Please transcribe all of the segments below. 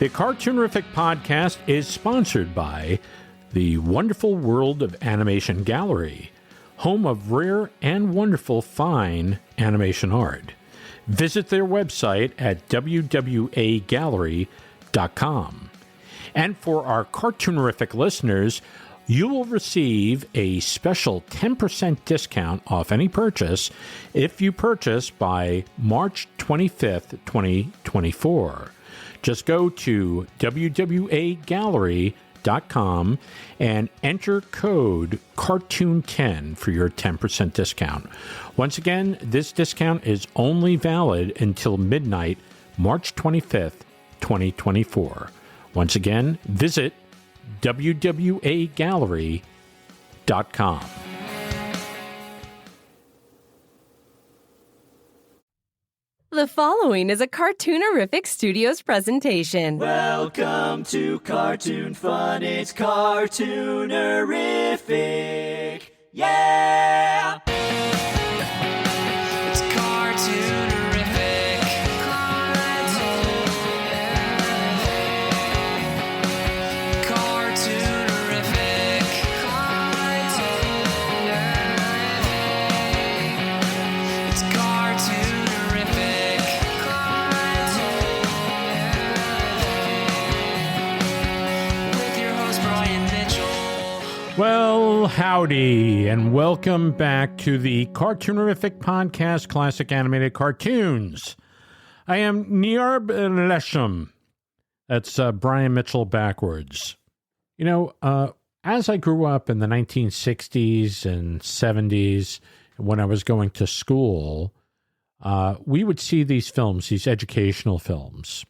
The Cartoonerific podcast is sponsored by the Wonderful World of Animation Gallery, home of rare and wonderful fine animation art. Visit their website at wwagallery.com. And for our Cartoonerific listeners, you will receive a special 10% discount off any purchase if you purchase by March 25th, 2024. Just go to wwagallery.com and enter code CARTOON10 for your 10% discount. Once again, this discount is only valid until midnight, March 25th, 2024. Once again, visit wwagallery.com. The following is a Cartoonerific Studios presentation. Welcome to Cartoon Fun, it's Cartoonerific. Yeah! It's Cartoonerific. Well, howdy, and welcome back to the Cartoonerific Podcast, Classic Animated Cartoons. I am Niarb Lesham. That's Brian Mitchell backwards. You know, as I grew up in the 1960s and 70s, when I was going to school, we would see these films, these educational films.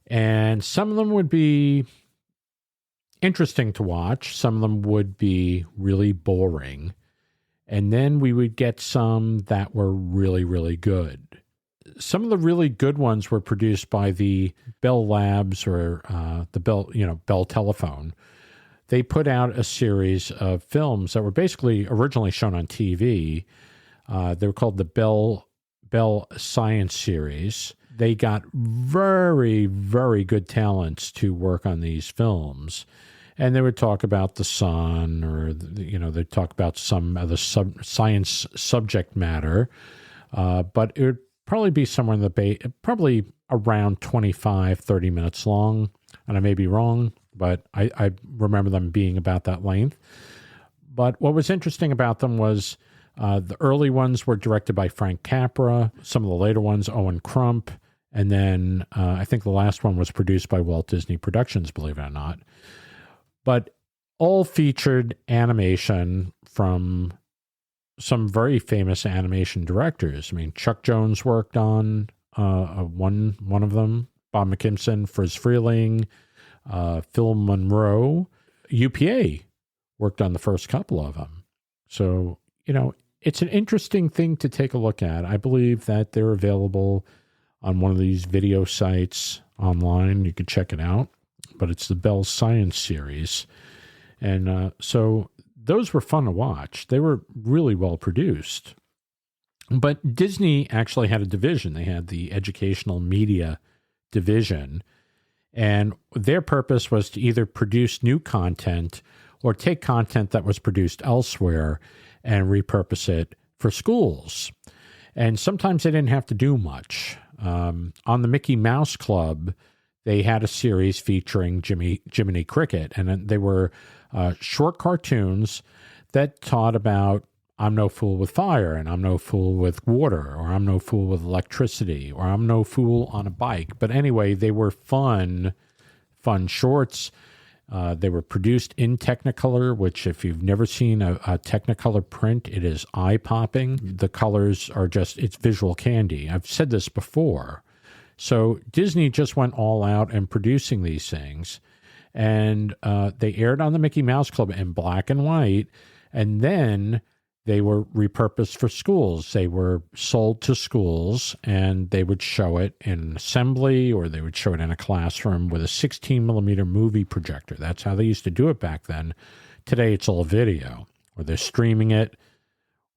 And some of them would be interesting to watch. Some of them would be really boring. And then we would get some that were really, really good. Some of the really good ones were produced by the Bell Labs or the Bell Telephone. They put out a series of films that were basically originally shown on TV. They were called the Bell Science Series. They got very, very good talents to work on these films. And they would talk about the sun, or, they'd talk about some of the science subject matter. But it would probably be somewhere in the probably around 25, 30 minutes long. And I may be wrong, but I remember them being about that length. But what was interesting about them was the early ones were directed by Frank Capra. Some of the later ones, Owen Crump. And then I think the last one was produced by Walt Disney Productions, believe it or not. But all featured animation from some very famous animation directors. I mean, Chuck Jones worked on one of them, Bob McKimson, Friz Freleng, Phil Monroe. UPA worked on the first couple of them. So, it's an interesting thing to take a look at. I believe that they're available on one of these video sites online. You can check it out. But it's the Bell Science Series. And so those were fun to watch. They were really well produced. But Disney actually had a division. They had the Educational Media Division. And their purpose was to either produce new content or take content that was produced elsewhere and repurpose it for schools. And sometimes they didn't have to do much. On the Mickey Mouse Club, they had a series featuring Jiminy Cricket, and they were short cartoons that taught about I'm no fool with fire, and I'm no fool with water, or I'm no fool with electricity, or I'm no fool on a bike. But anyway, they were fun shorts. They were produced in Technicolor, which if you've never seen a Technicolor print, it is eye-popping. The colors are it's visual candy. I've said this before. So Disney just went all out in producing these things, and they aired on the Mickey Mouse Club in black and white, and then they were repurposed for schools. They were sold to schools, and they would show it in assembly, or they would show it in a classroom with a 16-millimeter movie projector. That's how they used to do it back then. Today, it's all video, or they're streaming it,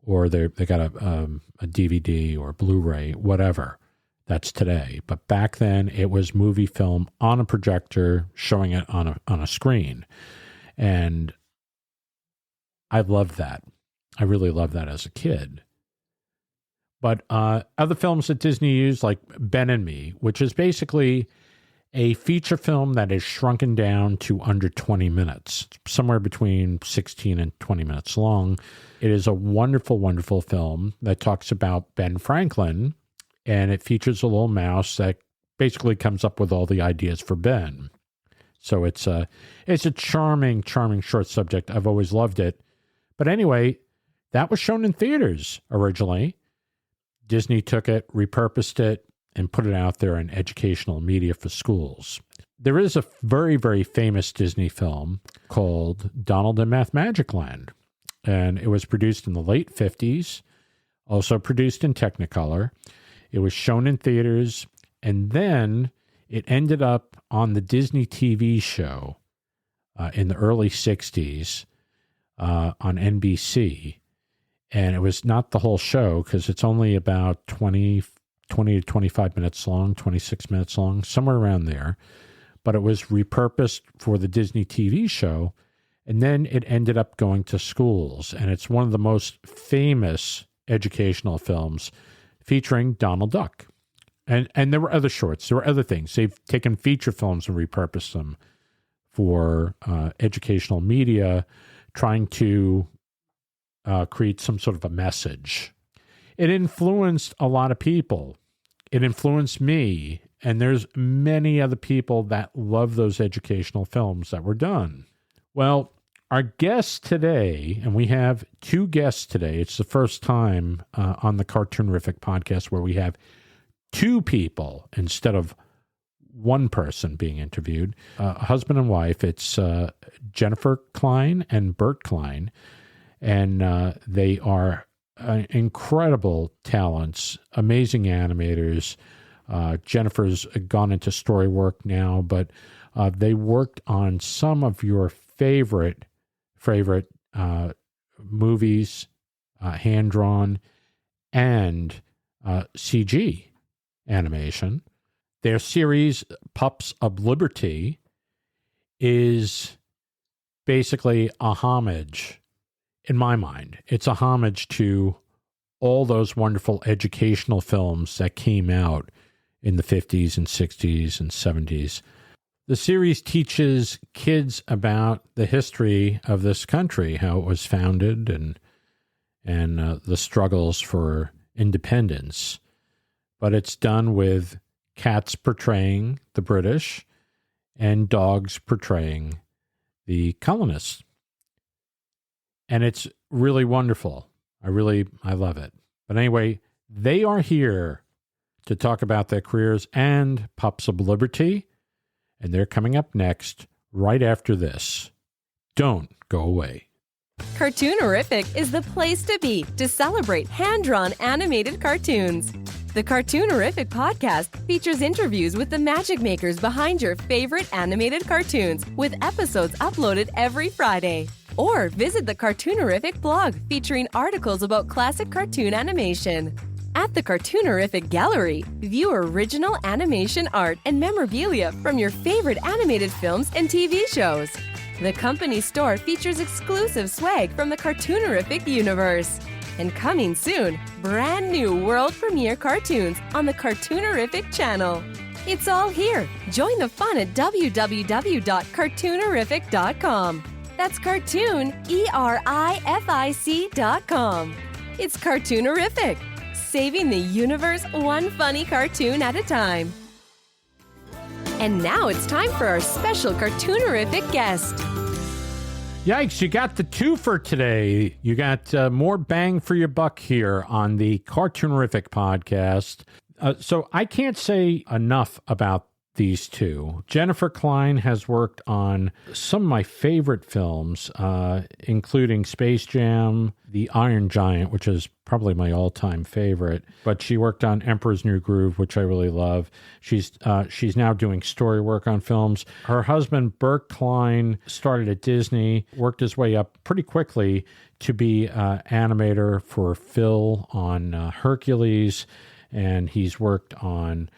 or they got a DVD or Blu-ray, whatever. That's today. But back then, it was movie film on a projector, showing it on a screen. And I loved that. I really loved that as a kid. But other films that Disney used, like Ben and Me, which is basically a feature film that is shrunken down to under 20 minutes, somewhere between 16 and 20 minutes long. It is a wonderful, wonderful film that talks about Ben Franklin, and it features a little mouse that basically comes up with all the ideas for Ben. So it's a charming, charming short subject. I've always loved it. But anyway, that was shown in theaters originally. Disney took it, repurposed it, and put it out there in educational media for schools. There is a very, very famous Disney film called Donald and Mathmagic Land, and it was produced in the late 50s, also produced in Technicolor. It was shown in theaters, and then it ended up on the Disney TV show in the early 60s on NBC. And it was not the whole show because it's only about 20 to 25 minutes long, 26 minutes long, somewhere around there. But it was repurposed for the Disney TV show. And then it ended up going to schools. And it's one of the most famous educational films featuring Donald Duck. And there were other shorts. There were other things. They've taken feature films and repurposed them for educational media, trying to create some sort of a message. It influenced a lot of people. It influenced me, and there's many other people that love those educational films that were done. Well, our guest today, and we have two guests today. It's the first time on the Cartoonerific podcast where we have two people instead of one person being interviewed, husband and wife. It's Jennifer Klein and Bert Klein, and they are incredible talents, amazing animators. Jennifer's gone into story work now, but they worked on some of your favorite movies, hand-drawn and CG animation. Their series, Pups of Liberty, is basically a homage. In my mind, it's a homage to all those wonderful educational films that came out in the 50s and 60s and 70s. The series teaches kids about the history of this country, how it was founded, and the struggles for independence. But it's done with cats portraying the British and dogs portraying the colonists. And it's really wonderful. I love it. But anyway, they are here to talk about their careers and Pups of Liberty. And they're coming up next, right after this. Don't go away. Cartoonerific is the place to be to celebrate hand-drawn animated cartoons. The Cartoonerific podcast features interviews with the magic makers behind your favorite animated cartoons, with episodes uploaded every Friday. Or visit the Cartoonerific blog featuring articles about classic cartoon animation. At the Cartoonerific Gallery, view original animation art and memorabilia from your favorite animated films and TV shows. The company store features exclusive swag from the Cartoonerific universe. And coming soon, brand new world premiere cartoons on the Cartoonerific channel. It's all here. Join the fun at www.cartoonerific.com. That's cartoon, ERIFIC.com. It's Cartoonerific, saving the universe one funny cartoon at a time. And now it's time for our special Cartoonerific guest. Yikes, you got the twofer today. You got more bang for your buck here on the Cartoonerific podcast. So I can't say enough about these two. Jennifer Klein has worked on some of my favorite films, including Space Jam, The Iron Giant, which is probably my all-time favorite. But she worked on Emperor's New Groove, which I really love. She's now doing story work on films. Her husband, Bert Klein, started at Disney, worked his way up pretty quickly to be animator for Phil on Hercules, and he's worked on,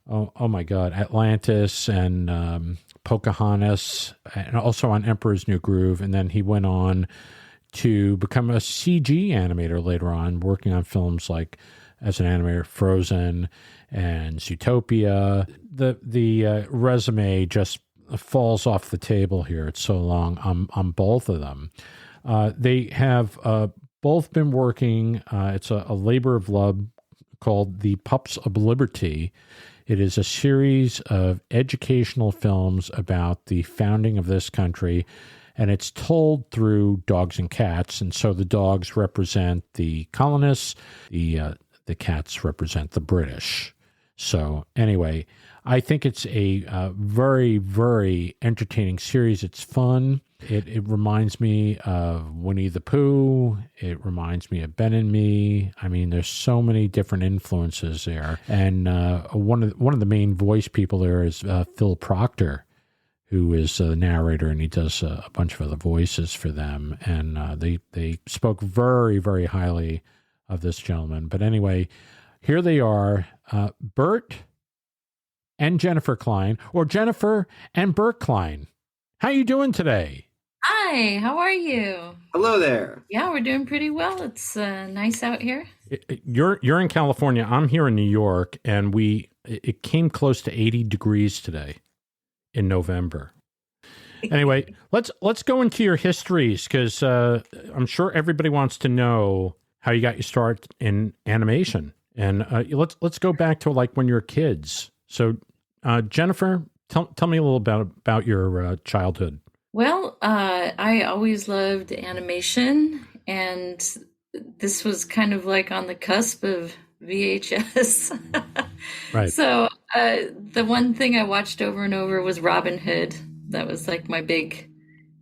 oh my God, Atlantis and Pocahontas, and also on Emperor's New Groove. And then he went on to become a CG animator later on, working on films like, as an animator, Frozen and Zootopia. The resume just falls off the table here. It's so long on both of them. They have both been working. It's a labor of love called the Pups of Liberty. It is a series of educational films about the founding of this country, and it's told through dogs and cats. And so the dogs represent the colonists, the cats represent the British. So anyway, I think it's a very, very entertaining series. It's fun. It reminds me of Winnie the Pooh. It reminds me of Ben and Me. I mean, there's so many different influences there. And one of the main voice people there is Phil Proctor, who is the narrator, and he does a bunch of other voices for them. And they spoke very, very highly of this gentleman. But anyway, here they are, Bert and Jennifer Klein, or Jennifer and Bert Klein. How you doing today? Hi, how are you? Hello there. Yeah, we're doing pretty well. It's nice out here. You're in California. I'm here in New York, and it came close to 80 degrees today in November. Anyway, let's go into your histories, because I'm sure everybody wants to know how you got your start in animation. And let's go back to like when you were kids. So, Jennifer, tell me a little about your childhood. Well, I always loved animation, and this was kind of like on the cusp of VHS. Right. So the one thing I watched over and over was Robin Hood. That was like my big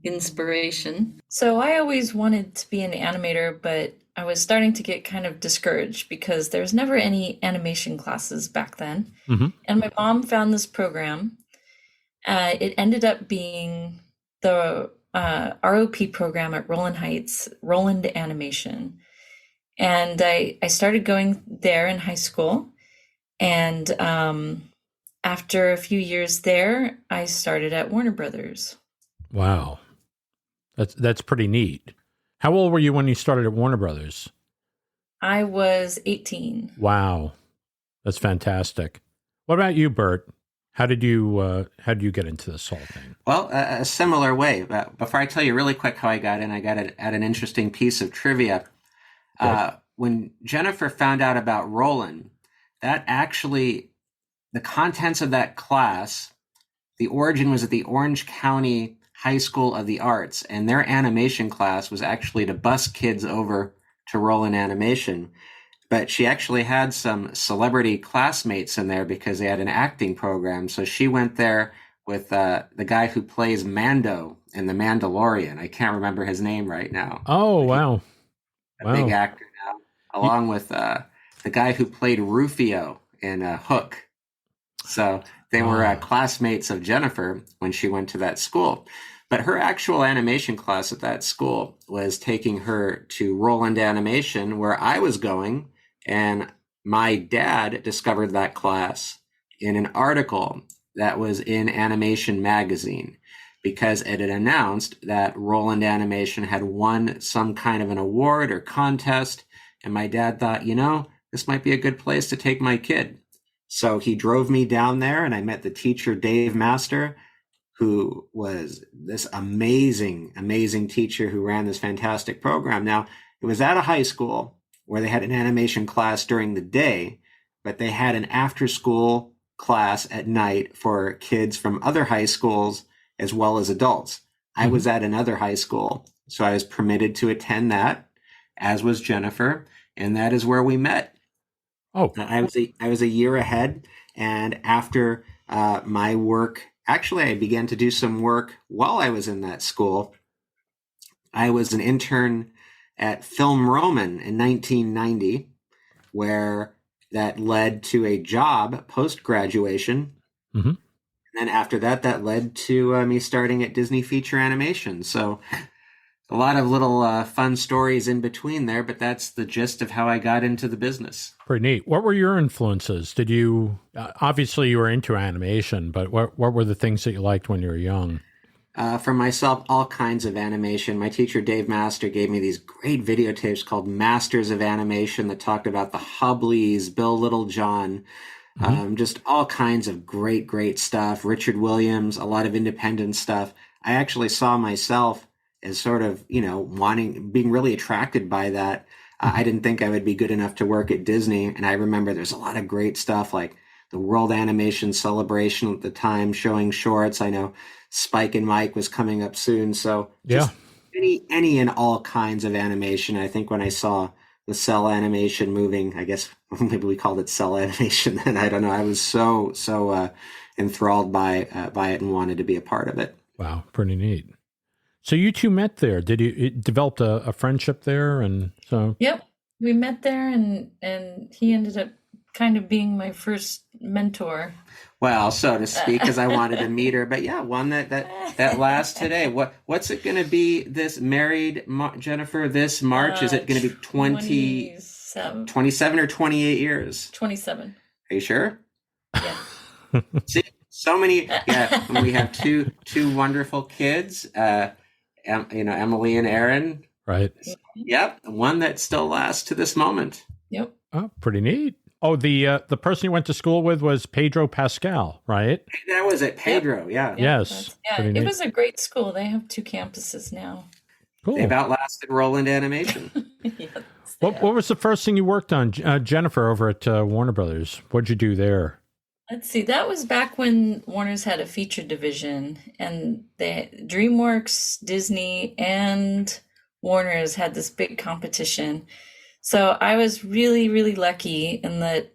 inspiration. So I always wanted to be an animator, but I was starting to get kind of discouraged because there was never any animation classes back then. Mm-hmm. And my mom found this program. It ended up being the ROP program at Roland Heights, Roland Animation. And I started going there in high school. And after a few years there, I started at Warner Brothers. Wow. That's pretty neat. How old were you when you started at Warner Brothers? I was 18. Wow. That's fantastic. What about you, Bert? How did you get into this whole thing? Well, a similar way. Before I tell you really quick how I got it at an interesting piece of trivia. When Jennifer found out about Roland, that actually, the contents of that class, the origin was at the Orange County High School of the Arts, and their animation class was actually to bus kids over to Roland Animation. But she actually had some celebrity classmates in there because they had an acting program. So she went there with the guy who plays Mando in The Mandalorian. I can't remember his name right now. Oh, wow. Big actor now. Along with the guy who played Rufio in Hook. So they were classmates of Jennifer when she went to that school. But her actual animation class at that school was taking her to Roland Animation, where I was going. And my dad discovered that class in an article that was in Animation Magazine, because it had announced that Roland Animation had won some kind of an award or contest. And my dad thought, this might be a good place to take my kid. So he drove me down there, and I met the teacher, Dave Master, who was this amazing, amazing teacher who ran this fantastic program. Now, it was at a high school where they had an animation class during the day, but they had an after-school class at night for kids from other high schools as well as adults. I was at another high school, so I was permitted to attend that, as was Jennifer, and that is where we met. Oh, I was a year ahead, and after my work, actually, I began to do some work while I was in that school. I was an intern at Film Roman in 1990, where that led to a job post-graduation. Mm-hmm. And then after that led to me starting at Disney Feature Animation. So a lot of little fun stories in between there, but that's the gist of how I got into the business. Pretty neat. What were your influences? Did you, obviously you were into animation, but what were the things that you liked when you were young? For myself, all kinds of animation. My teacher, Dave Master, gave me these great videotapes called Masters of Animation that talked about the Hubblies, Bill Littlejohn, just all kinds of great stuff. Richard Williams, a lot of independent stuff. I actually saw myself as sort of, being really attracted by that. I didn't think I would be good enough to work at Disney. And I remember there's a lot of great stuff like the World Animation Celebration at the time showing shorts. I know Spike and Mike was coming up soon. So just any and all kinds of animation. I think when I saw the cell animation moving, I guess maybe we called it cell animation then. I don't know. I was so enthralled by it and wanted to be a part of it. Wow, pretty neat. So you two met there. Did you developed a friendship there? And so Yep, we met there, and he ended up kind of being my first mentor. Well, so to speak, because I wanted to meet her. But yeah, one that lasts today. What's it going to be this married, Jennifer, this March? Is it going to be 27 or 28 years? 27. Are you sure? Yeah. See, so many. Yeah, we have two wonderful kids. Emily and Aaron. right. Yep, one that still lasts to this moment. Yep. Oh, pretty neat. Oh, the person you went to school with was Pedro Pascal, right? That was it, Pedro. Yeah. Yes. Pretty It neat. was a great school. They have 2 campuses now. Cool. They've outlasted Roland Animation. Yes, What was the first thing you worked on, Jennifer, over at Warner Brothers? What'd you do there? Let's see. That was back when Warner's had a feature division, and DreamWorks, Disney, and Warner's had this big competition. So I was really, really lucky in that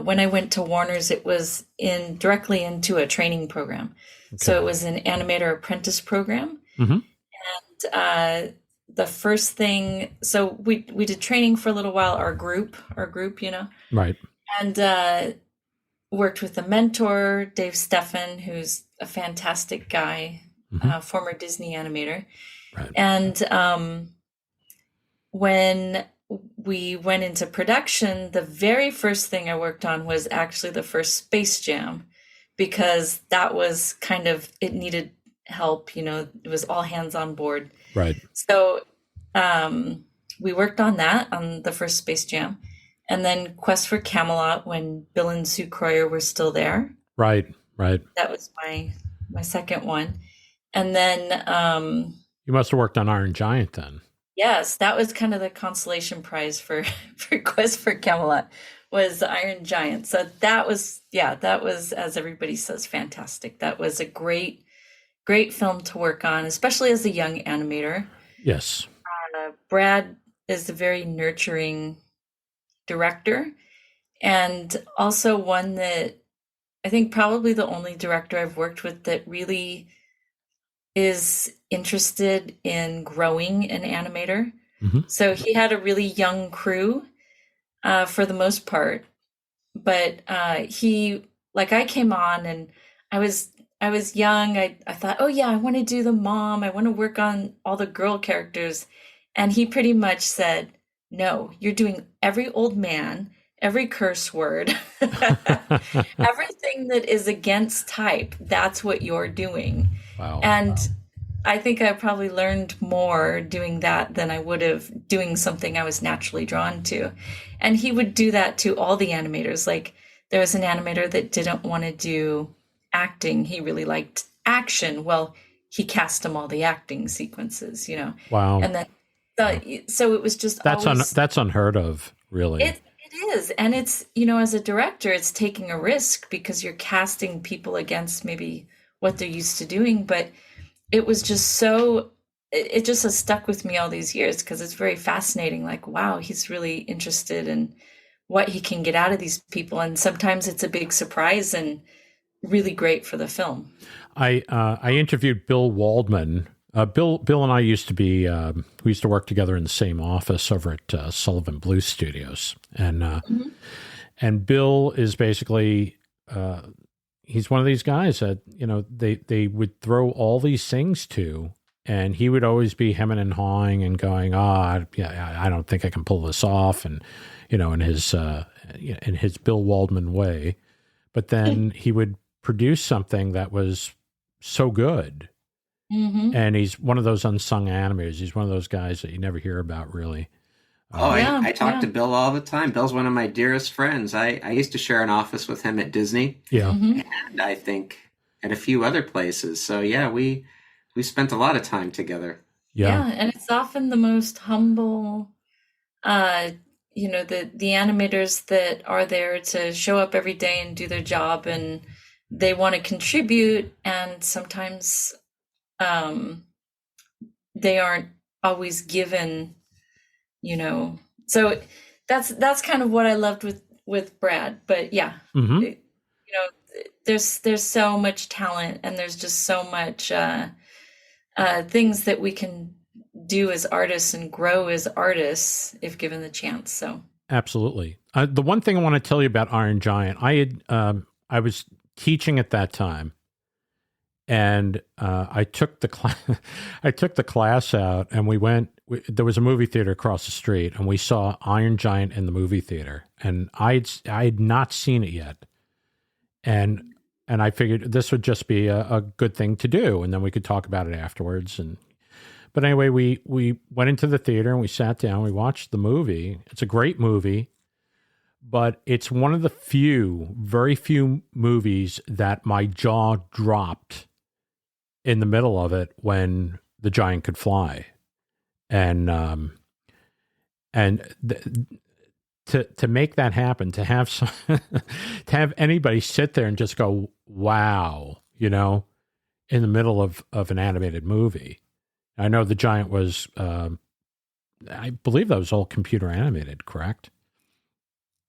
when I went to Warner's, it was directly into a training program. Okay. So it was an animator apprentice program. Mm-hmm. And the first thing, so we did training for a little while, our group, Right. And worked with a mentor, Dave Steffen, who's a fantastic guy, former Disney animator. Right. And when we went into production, the very first thing I worked on was actually the first Space Jam, because that was kind of, it needed help, it was all hands on board. Right. So we worked on that, on the first Space Jam. And then Quest for Camelot, when Bill and Sue Croyer were still there. Right. That was my second one. And then you must have worked on Iron Giant then. Yes, that was kind of the consolation prize for Quest for Camelot, was the Iron Giant. So that was, as everybody says, fantastic. That was a great film to work on, especially as a young animator. Yes. Brad is a very nurturing director, and also one that I think probably the only director I've worked with that really is interested in growing an animator. Mm-hmm. So he had a really young crew for the most part, but I came on and I was young. I thought, oh yeah, I want to do the mom. I want to work on all the girl characters. And he pretty much said, no, you're doing every old man, every curse word, everything that is against type. That's what you're doing. Wow. And I think I probably learned more doing that than I would have doing something I was naturally drawn to. And he would do that to all the animators. Like, there was an animator that didn't want to do acting. He really liked action. Well, he cast him all the acting sequences, Wow. And then so it was just that's unheard of, really. It is. And it's, as a director, it's taking a risk because you're casting people against maybe what they're used to doing. But it was just it just has stuck with me all these years because it's very fascinating. Like, wow, he's really interested in what he can get out of these people. And sometimes it's a big surprise and really great for the film. I interviewed Bill Waldman. Bill and I used to be, we used to work together in the same office over at Sullivan Blues Studios. And Bill is basically, he's one of these guys that, they would throw all these things to, and he would always be hemming and hawing and going, yeah, I don't think I can pull this off. And, in his Bill Waldman way. But then he would produce something that was so good. Mm-hmm. And he's one of those unsung animators. He's one of those guys that you never hear about, really. I talk to Bill all the time. Bill's one of my dearest friends. I used to share an office with him at Disney. Yeah. Mm-hmm. And I think at a few other places. So yeah, we spent a lot of time together. Yeah. And it's often the most humble, the animators that are there to show up every day and do their job, and they want to contribute, and sometimes they aren't always given, so that's kind of what I loved with Brad. But yeah, Mm-hmm. there's so much talent, and there's just so much things that we can do as artists and grow as artists if given the chance. So Absolutely. The one thing I want to tell you about Iron Giant, I was teaching at that time, and I took the class out, and there was a movie theater across the street, and we saw Iron Giant in the movie theater, and I had not seen it yet, and I figured this would just be a good thing to do, and then we could talk about it afterwards. But anyway, we went into the theater and we sat down. We watched the movie. It's a great movie, but it's one of the very few movies that my jaw dropped in the middle of it when the giant could fly, and to make that happen, to have to have anybody sit there and just go, wow, in the middle of an animated movie. I know the giant was, I believe that was all computer animated, correct?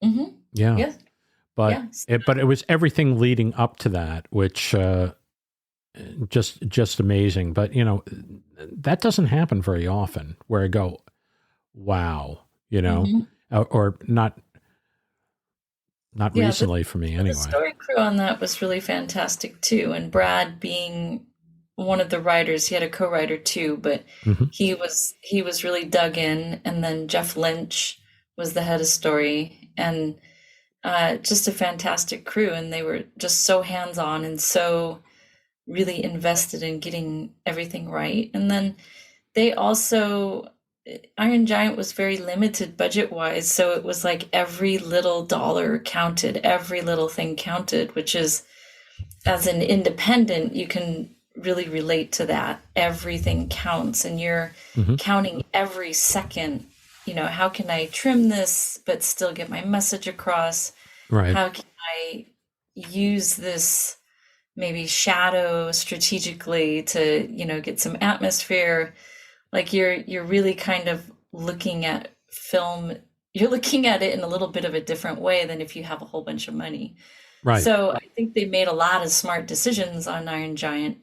mm-hmm. Yeah. Yes. But it was everything leading up to that, which just amazing. But that doesn't happen very often, where I go, wow, Mm-hmm. or not recently for me anyway. The story crew on that was really fantastic too, and Brad being one of the writers, he had a co-writer too, but Mm-hmm. he was really dug in. And then Jeff Lynch was the head of story, and just a fantastic crew, and they were just so hands-on and so really invested in getting everything right. And then they also, Iron Giant was very limited budget-wise, so it was like every little dollar counted, every little thing counted, which is, as an independent, you can really relate to that. Everything counts, and you're Mm-hmm. counting every second. How can I trim this but still get my message across? Right. How can I use this maybe shadow strategically to, get some atmosphere? Like you're really kind of looking at film. You're looking at it in a little bit of a different way than if you have a whole bunch of money. Right. So I think they made a lot of smart decisions on Iron Giant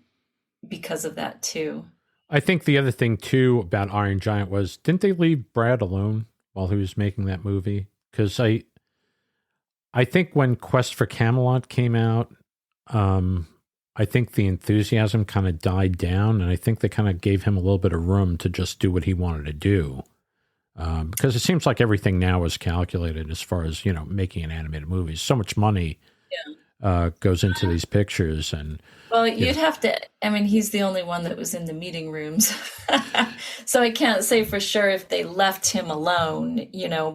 because of that too. I think the other thing too about Iron Giant was, didn't they leave Brad alone while he was making that movie? Because I think when Quest for Camelot came out, I think the enthusiasm kind of died down, and I think they kind of gave him a little bit of room to just do what he wanted to do. Because it seems like everything now is calculated as far as, making an animated movie. So much money goes into these pictures. And well, you'd have to, he's the only one that was in the meeting rooms. So I can't say for sure if they left him alone,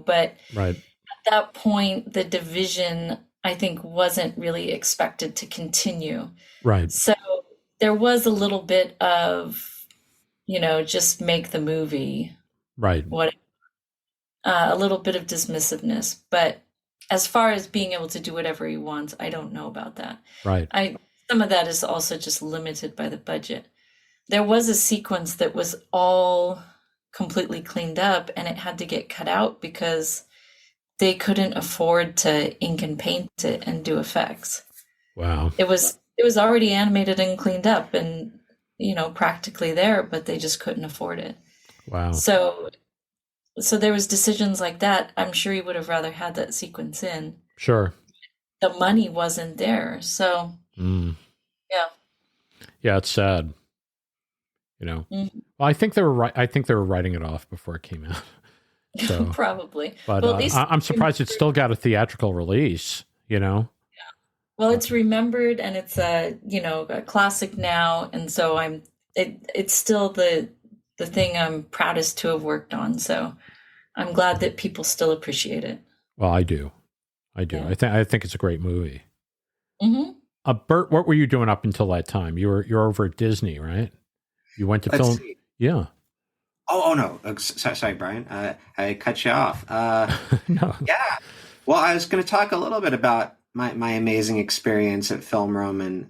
but right. At that point, the division, I think, wasn't really expected to continue. Right. So there was a little bit of, just make the movie. Right. A little bit of dismissiveness. But as far as being able to do whatever he wants, I don't know about that. Right. Some of that is also just limited by the budget. There was a sequence that was all completely cleaned up, and it had to get cut out because they couldn't afford to ink and paint it and do effects. Wow. It was already animated and cleaned up and, practically there, but they just couldn't afford it. Wow. So there was decisions like that. I'm sure he would have rather had that sequence in. Sure. The money wasn't there. So, yeah. Yeah, it's sad. You know, Mhm. well, I think they were I think they were writing it off before it came out. So, Probably. but Well, at least I'm surprised it still got a theatrical release. You know. well, it's remembered and it's a classic now, and so it's still the thing I'm proudest to have worked on. So I'm glad that people still appreciate it. Well, I do. Yeah. I think it's a great movie. Hmm. Bert, what were you doing up until that time? You're over at Disney, right? You went to Let's film. see. Yeah. Oh no. Sorry, Brian. I cut you off. No. Yeah. Well, I was going to talk a little bit about my amazing experience at Film Roman.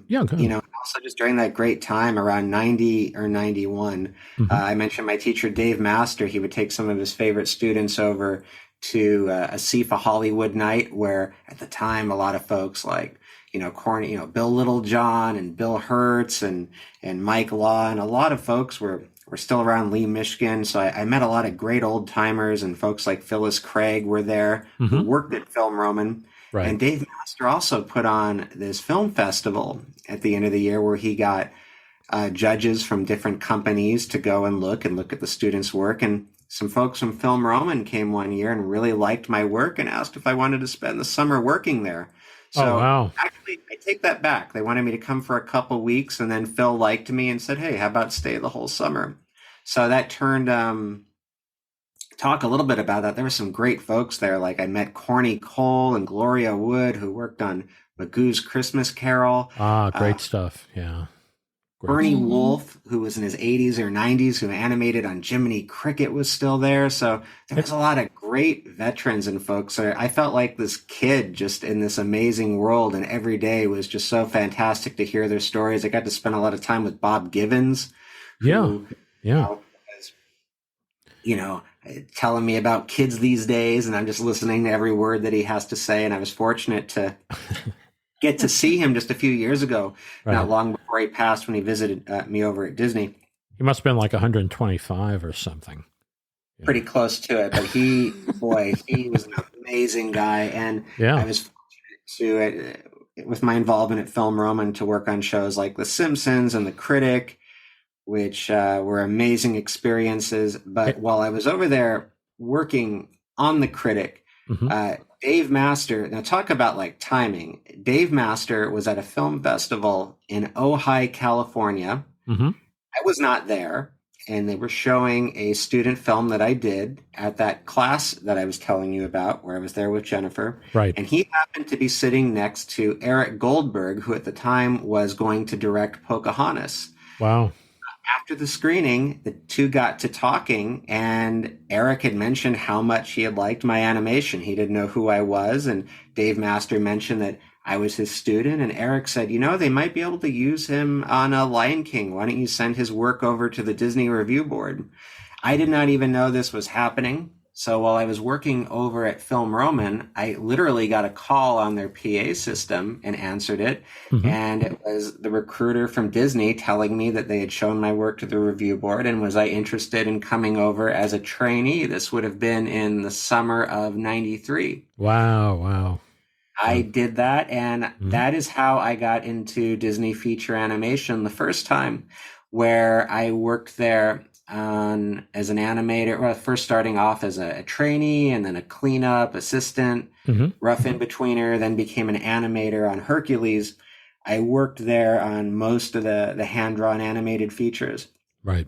Yeah. Good. You know, also just during that great time around 90 or 91, I mentioned my teacher, Dave Master. He would take some of his favorite students over to a SIFA Hollywood night where at the time, a lot of folks like, corny, Bill Littlejohn and Bill Hertz and Mike Law, and a lot of folks were still around Lee, Michigan. So I met a lot of great old timers, and folks like Phyllis Craig were there who worked at Film Roman. Right. And Dave Master also put on this film festival at the end of the year where he got judges from different companies to go and look at the students' work. And some folks from Film Roman came one year and really liked my work and asked if I wanted to spend the summer working there. So wow. Actually, I take that back. They wanted me to come for a couple weeks, and then Phil liked me and said, hey, how about stay the whole summer? So that turned, talk a little bit about that. There were some great folks there. Like I met Corny Cole and Gloria Wood, who worked on Magoo's Christmas Carol. Great stuff. Yeah. Great. Bernie Wolf, who was in his 80s or 90s, who animated on Jiminy Cricket, was still there. So there was a lot of great veterans and folks. I felt like this kid just in this amazing world, and every day was just so fantastic to hear their stories. I got to spend a lot of time with Bob Givens. Yeah. Telling me about kids these days, and I'm just listening to every word that he has to say. And I was fortunate to get to see him just a few years ago, not long before he passed, when he visited me over at Disney. He must have been like 125 or something. Yeah. Pretty close to it, but he was an amazing guy. And I was fortunate to, with my involvement at Film Roman, to work on shows like The Simpsons and The Critic, which were amazing experiences. But while I was over there working on The Critic, Dave Master, now talk about like timing. Dave Master was at a film festival in Ojai, California. I was not there, and they were showing a student film that I did at that class that I was telling you about, where I was there with Jennifer. Right. And he happened to be sitting next to Eric Goldberg, who at the time was going to direct Pocahontas. Wow. After the screening, the two got to talking, and Eric had mentioned how much he had liked my animation. He didn't know who I was, and Dave Master mentioned that I was his student, and Eric said, they might be able to use him on a Lion King. Why don't you send his work over to the Disney Review Board? I did not even know this was happening. So while I was working over at Film Roman, I literally got a call on their PA system and answered it. And it was the recruiter from Disney telling me that they had shown my work to the review board, and was I interested in coming over as a trainee. This would have been in the summer of 93. Wow. I did that, and that is how I got into Disney feature animation the first time, where I worked there as an animator, well, first starting off as a trainee, and then a cleanup assistant, rough in-betweener, then became an animator on Hercules. I worked there on most of the hand-drawn animated features. Right.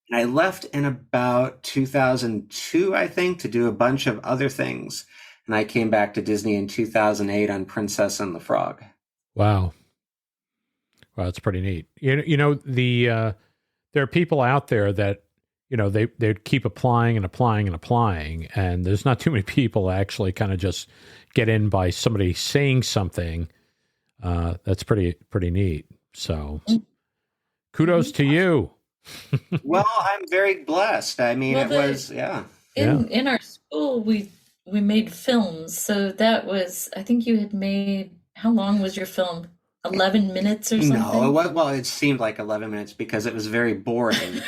And I left in about 2002, I think, to do a bunch of other things. And I came back to Disney in 2008 on Princess and the Frog. Wow. Wow, that's pretty neat. There are people out there that, they keep applying and applying and applying, and there's not too many people actually kind of just get in by somebody saying something. That's pretty neat. So kudos to you. Well, I'm very blessed. I mean, In our school, we made films. So that was, I think you had made, how long was your film? 11 minutes or something? No, it seemed like 11 minutes because it was very boring.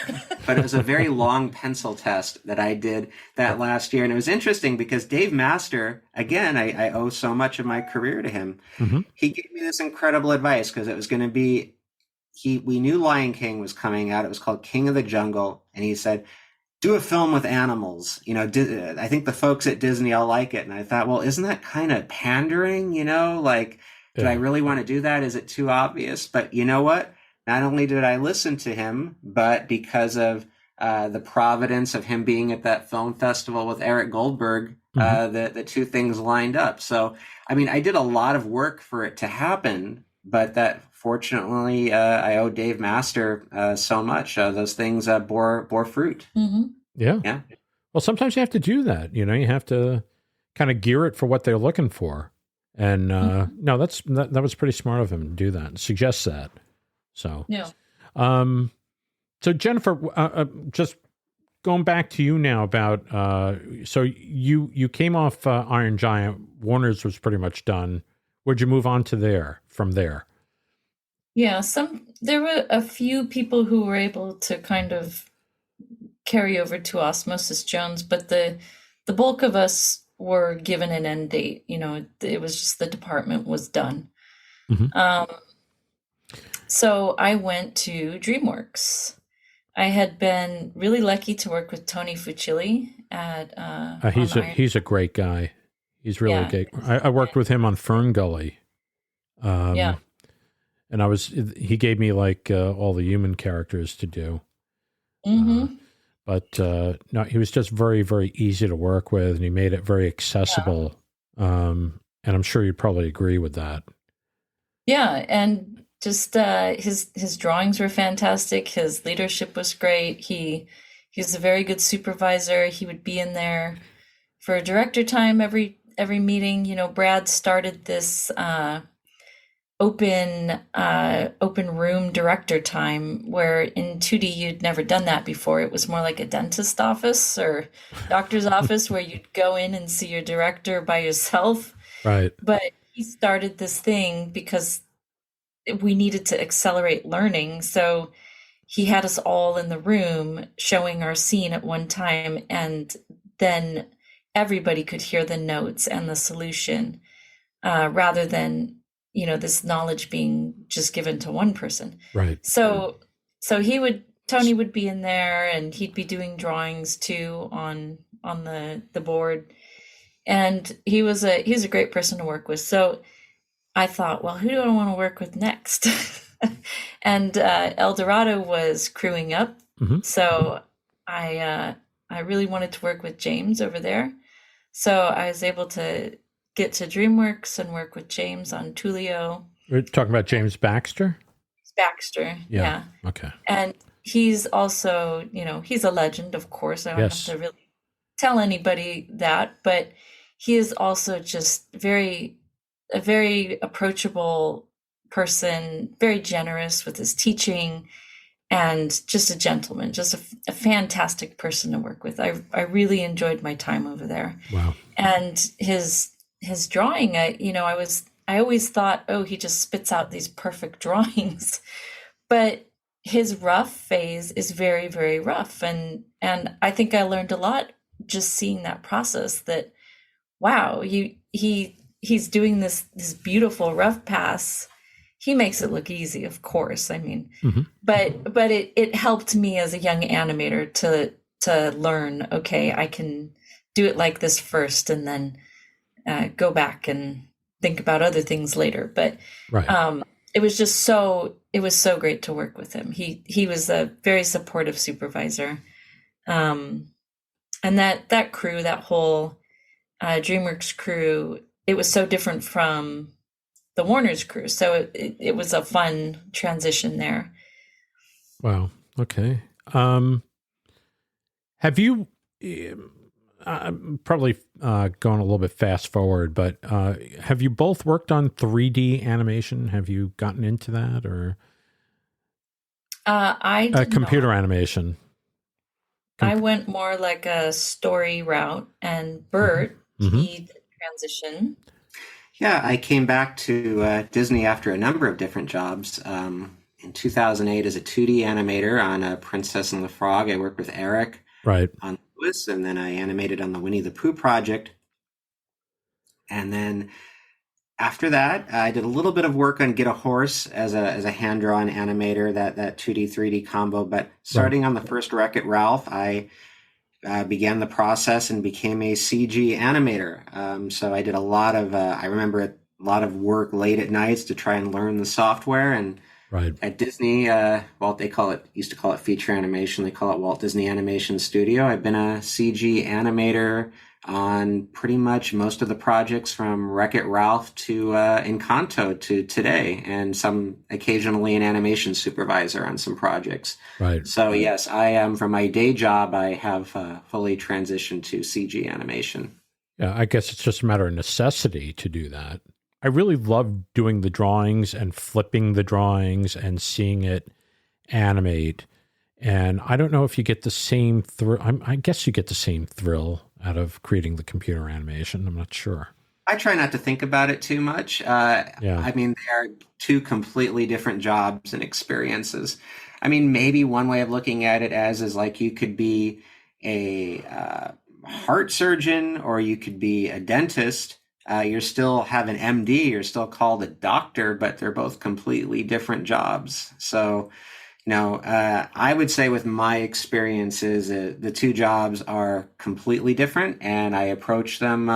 But it was a very long pencil test that I did that last year. And it was interesting because Dave Master, again, I owe so much of my career to him. He gave me this incredible advice because it was going to be we knew Lion King was coming out. It was called King of the Jungle, and he said, do a film with animals. I think the folks at Disney all like it. And I thought, well, isn't that kind of pandering? Like, do I really want to do that? Is it too obvious? But you know what? Not only did I listen to him, but because of the providence of him being at that film festival with Eric Goldberg, the two things lined up. So, I mean, I did a lot of work for it to happen, but that fortunately, I owe Dave Master so much. Those things bore fruit. Mm-hmm. Yeah. Well, sometimes you have to do that. You have to kind of gear it for what they're looking for. And no, that was pretty smart of him to do that and suggest that. So, yeah. So Jennifer, just going back to you now about, so you came off Iron Giant. Warner's was pretty much done. Where'd you move on to from there? Yeah, there were a few people who were able to kind of carry over to Osmosis Jones, but the bulk of us were given an end date. It was just the department was done. Mm-hmm. So I went to DreamWorks. I had been really lucky to work with Tony Fucilli at. He's a great guy. He's really great. I worked with him on Fern Gully. And he gave me all the human characters to do. Mm-hmm. But no, he was just very, very easy to work with, and he made it very accessible. Yeah. And I'm sure you'd probably agree with that. Yeah, and just his drawings were fantastic. His leadership was great. He was a very good supervisor. He would be in there for director time every meeting. Brad started this open room director time, where in 2D you'd never done that before. It was more like a dentist office or doctor's office where you'd go in and see your director by yourself. Right. But he started this thing because we needed to accelerate learning. So he had us all in the room showing our scene at one time, and then everybody could hear the notes and the solution, rather than this knowledge being just given to one person. Right. So Tony would be in there, and he'd be doing drawings too on the board. And he was a great person to work with. So I thought, well, who do I want to work with next? And El Dorado was crewing up. Mm-hmm. So I really wanted to work with James over there. So I was able to get to DreamWorks and work with James on Tulio. We're talking about James Baxter? Baxter, yeah. Okay. And he's also, he's a legend, of course. I don't have to really tell anybody that, but he is also just a very approachable person, very generous with his teaching, and just a gentleman, just a fantastic person to work with. I really enjoyed my time over there. Wow. And his drawing, I always thought, oh, he just spits out these perfect drawings, but his rough phase is very, very rough. And I think I learned a lot just seeing that process, that, wow, he's doing this beautiful rough pass. He makes it look easy, of course. I mean, mm-hmm. but it helped me as a young animator to learn, okay, I can do it like this first, and then go back and think about other things later. But right. It was so great to work with him. He was a very supportive supervisor. And that crew, that whole DreamWorks crew, it was so different from the Warner's crew. So it was a fun transition there. Wow. Okay. Have you, probably going a little bit fast forward, but have you both worked on 3D animation? Have you gotten into that, or I did computer not. Animation? I went more like a story route, and Bert, mm-hmm. he did transition. Yeah, I came back to Disney after a number of different jobs. In 2008 as a 2D animator on Princess and the Frog. I worked with Eric on Lewis, and then I animated on the Winnie the Pooh project. And then After that, I did a little bit of work on Get a Horse as a hand-drawn animator, that 2D 3D combo. But Right. starting on the first Wreck-It Ralph, I began the process and became a CG animator. So I did a lot of I remember a lot of work late at nights to try and learn the software. And Right. at Disney, Walt, they used to call it feature animation. They call it Walt Disney Animation Studio. I've been a CG animator on pretty much most of the projects from Wreck-It Ralph to Encanto to today, and some occasionally an animation supervisor on some projects. Right. So yes, I am, from my day job, I have fully transitioned to CG animation. Yeah, I guess it's just a matter of necessity to do that. I really love doing the drawings and flipping the drawings and seeing it animate. And I don't know if you get the same thrill. I guess you get the same thrill out of creating the computer animation. I'm not sure. I try not to think about it too much. Yeah. I mean, they are two completely different jobs and experiences. I mean, maybe one way of looking at it is like you could be a heart surgeon or you could be a dentist. You still have an MD, you're still called a doctor, but they're both completely different jobs. So, I would say with my experiences, the two jobs are completely different, and I approach them,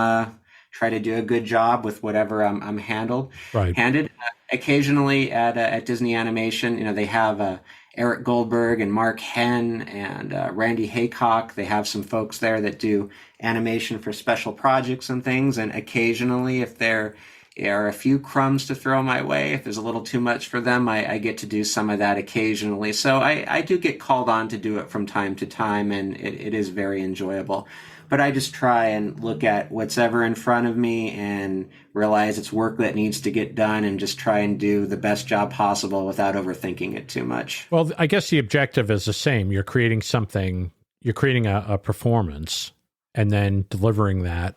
try to do a good job with whatever I'm handed. Occasionally at Disney Animation, they have Eric Goldberg and Mark Henn and Randy Haycock. They have some folks there that do animation for special projects and things. And occasionally, if there are a few crumbs to throw my way, if there's a little too much for them, I get to do some of that occasionally. So I do get called on to do it from time to time, and it is very enjoyable. But I just try and look at what's ever in front of me and realize it's work that needs to get done, and just try and do the best job possible without overthinking it too much. Well, I guess the objective is the same. You're creating something, you're creating a performance and then delivering that.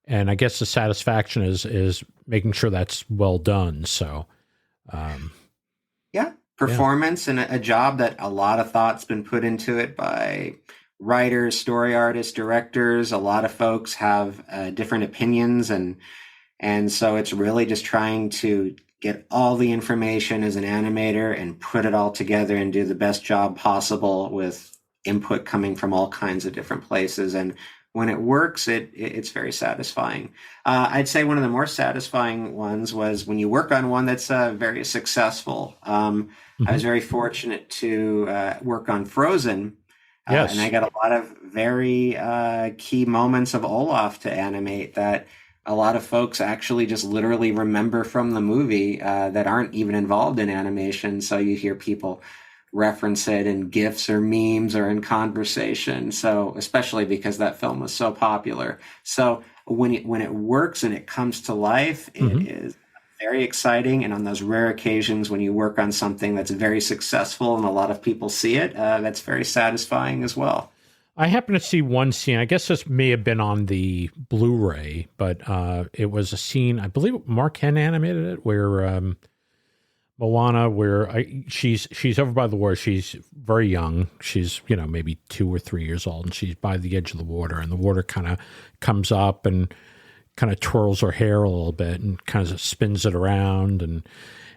And I guess the satisfaction is making sure that's well done. So, performance and a job that a lot of thought's been put into it by writers, story artists, directors. A lot of folks have different opinions, and so it's really just trying to get all the information as an animator and put it all together and do the best job possible with input coming from all kinds of different places. And when it works, it's very satisfying. I'd say one of the more satisfying ones was when you work on one that's very successful. I was very fortunate to work on Frozen. Yes. And I got a lot of very key moments of Olaf to animate that a lot of folks actually just literally remember from the movie that aren't even involved in animation. So you hear people reference it in GIFs or memes or in conversation. So especially because that film was so popular. So when it works and it comes to life, it is very exciting. And on those rare occasions when you work on something that's very successful and a lot of people see it, that's very satisfying as well. I happen to see one scene. I guess this may have been on the Blu-ray, but it was a scene, I believe Mark Henn animated it, where Moana, where she's over by the water. She's very young. She's, maybe 2 or 3 years old, and she's by the edge of the water, and the water kind of comes up and kind of twirls her hair a little bit and kind of spins it around, and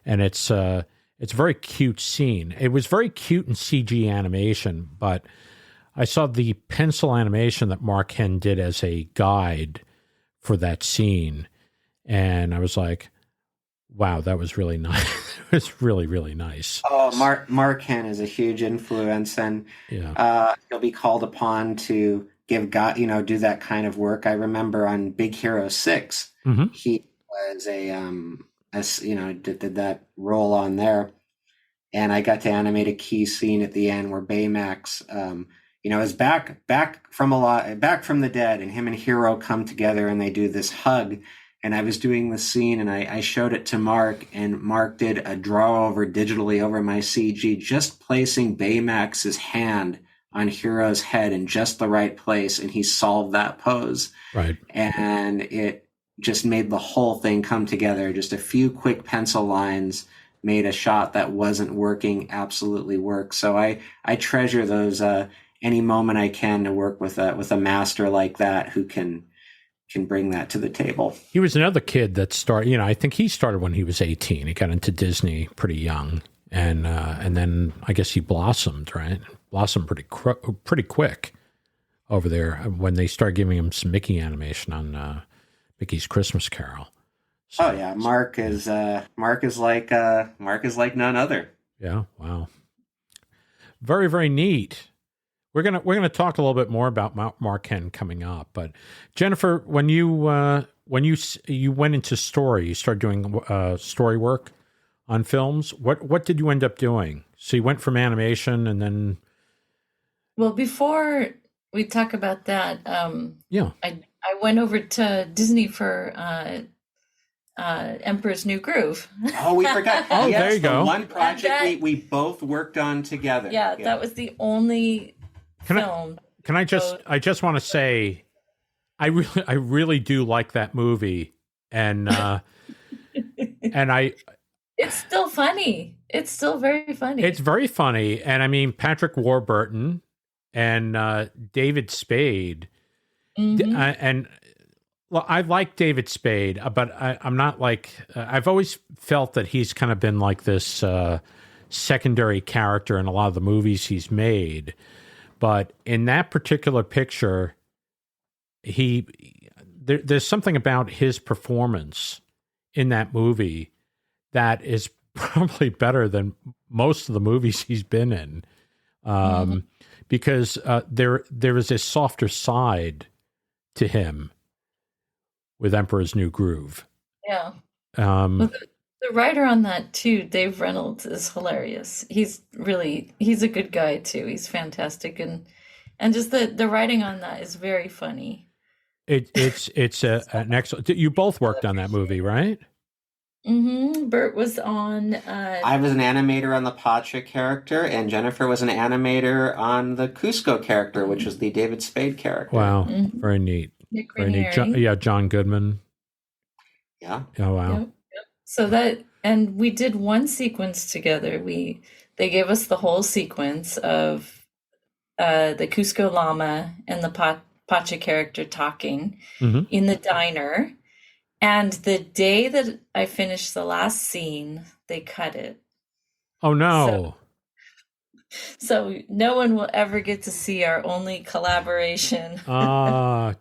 it's a very cute scene. It was very cute in CG animation, but I saw the pencil animation that Mark Henn did as a guide for that scene, and I was like, wow, that was really nice. It was really, really nice. Oh, Mark Henn is a huge influence, and he'll be called upon to give do that kind of work. I remember on Big Hero 6, he was did that role on there, and I got to animate a key scene at the end where Baymax, is back from the dead, and him and Hero come together and they do this hug. And I was doing the scene and I showed it to Mark, and Mark did a draw over digitally over my CG, just placing Baymax's hand on Hero's head in just the right place. And he solved that pose. Right. And it just made the whole thing come together. Just a few quick pencil lines made a shot that wasn't working absolutely work. So I treasure those, any moment I can to work with a master like that who can can bring that to the table. He was another kid that started, I think he started when he was 18. He got into Disney pretty young. And then I guess he blossomed, right? Blossomed pretty quick over there when they started giving him some Mickey animation on Mickey's Christmas Carol. So, oh yeah, Mark is like none other. Yeah, wow. Very, very neat. We're gonna talk a little bit more about Mark Hen coming up, but Jennifer, when you went into story, you started doing story work on films. What did you end up doing? So you went from animation and then. Well, before we talk about that, yeah, I went over to Disney for Emperor's New Groove. Oh, we forgot. Oh, yes, there you go. One project we both worked on together. Yeah, that was the only film. I just want to say, I really do like that movie, and It's still funny. It's still very funny. It's very funny, and I mean Patrick Warburton and David Spade, and. Well, I like David Spade, but I'm not like I've always felt that he's kind of been like this secondary character in a lot of the movies he's made. But in that particular picture, there's something about his performance in that movie that is probably better than most of the movies he's been in, because there is a softer side to him. With Emperor's New Groove. Yeah. The writer on that too, Dave Reynolds, is hilarious. He's a good guy too. He's fantastic, and just the writing on that is very funny. It's an excellent. You both worked on that movie, right? Bert was on. I was an animator on the Pacha character, and Jennifer was an animator on the Cusco character, which was the David Spade character. Wow, very neat. Very neat. John Goodman. Yeah. Oh wow. Yep. So that, and we did one sequence together. They gave us the whole sequence of the Cusco llama and the Pacha character talking in the diner. And the day that I finished the last scene, they cut it. Oh no. So no one will ever get to see our only collaboration.